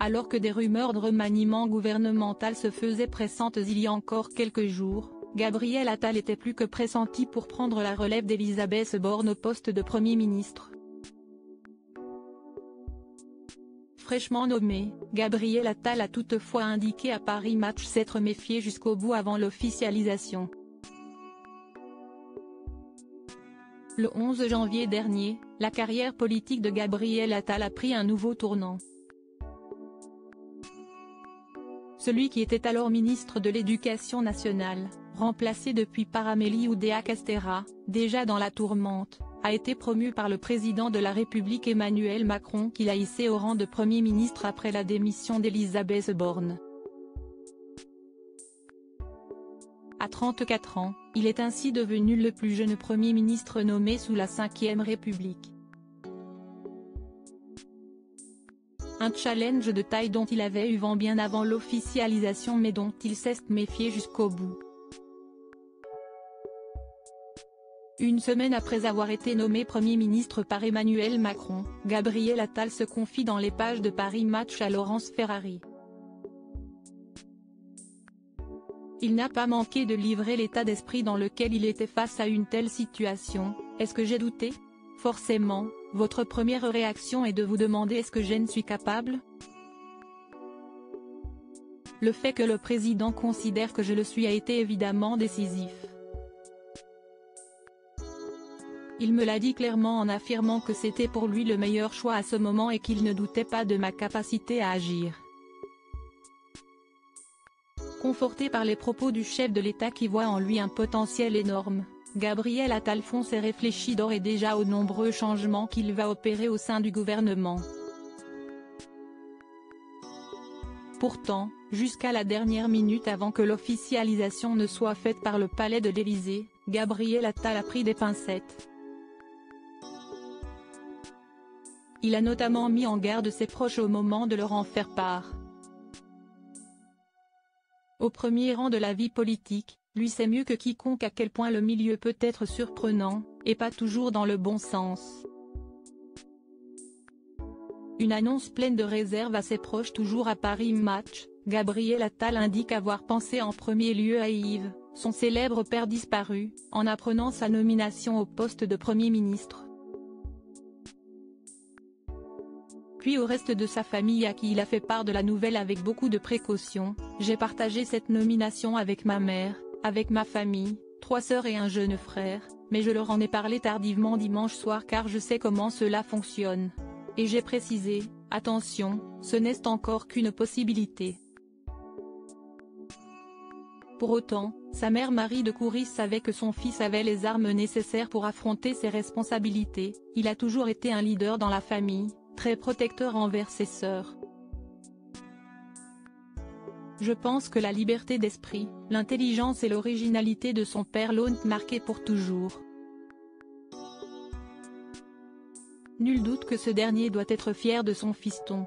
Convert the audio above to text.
Alors que des rumeurs de remaniement gouvernemental se faisaient pressantes il y a encore quelques jours, Gabriel Attal était plus que pressenti pour prendre la relève d'Elisabeth Borne au poste de Premier ministre. Fraîchement nommé, Gabriel Attal a toutefois indiqué à Paris Match s'être méfié jusqu'au bout avant l'officialisation. Le 11 janvier dernier, la carrière politique de Gabriel Attal a pris un nouveau tournant. Celui qui était alors ministre de l'Éducation nationale, remplacé depuis par Amélie Oudéa-Castéra, déjà dans la tourmente, a été promu par le président de la République Emmanuel Macron qui l'a hissé au rang de Premier ministre après la démission d'Elisabeth Borne. À 34 ans, il est ainsi devenu le plus jeune Premier ministre nommé sous la Ve République. Un challenge de taille dont il avait eu vent bien avant l'officialisation mais dont il s'est méfié jusqu'au bout. Une semaine après avoir été nommé Premier ministre par Emmanuel Macron, Gabriel Attal se confie dans les pages de Paris Match à Laurence Ferrari. Il n'a pas manqué de livrer l'état d'esprit dans lequel il était face à une telle situation. Est-ce que j'ai douté ? Forcément, votre première réaction est de vous demander est-ce que je ne suis capable ? Le fait que le président considère que je le suis a été évidemment décisif. Il me l'a dit clairement en affirmant que c'était pour lui le meilleur choix à ce moment et qu'il ne doutait pas de ma capacité à agir. Conforté par les propos du chef de l'État qui voit en lui un potentiel énorme, Gabriel Attal fonce et réfléchit d'ores et déjà aux nombreux changements qu'il va opérer au sein du gouvernement. Pourtant, jusqu'à la dernière minute avant que l'officialisation ne soit faite par le palais de l'Élysée, Gabriel Attal a pris des pincettes. Il a notamment mis en garde ses proches au moment de leur en faire part. Au premier rang de la vie politique, lui sait mieux que quiconque à quel point le milieu peut être surprenant, et pas toujours dans le bon sens. Une annonce pleine de réserve à ses proches toujours à Paris Match, Gabriel Attal indique avoir pensé en premier lieu à Yves, son célèbre père disparu, en apprenant sa nomination au poste de Premier ministre. Puis au reste de sa famille à qui il a fait part de la nouvelle avec beaucoup de précaution. J'ai partagé cette nomination avec ma mère, avec ma famille, 3 sœurs et un jeune frère, mais je leur en ai parlé tardivement dimanche soir car je sais comment cela fonctionne. Et j'ai précisé, attention, ce n'est encore qu'une possibilité. Pour autant, sa mère Marie de Couris savait que son fils avait les armes nécessaires pour affronter ses responsabilités. Il a toujours été un leader dans la famille, très protecteur envers ses sœurs. Je pense que la liberté d'esprit, l'intelligence et l'originalité de son père l'ont marqué pour toujours. Nul doute que ce dernier doit être fier de son fiston.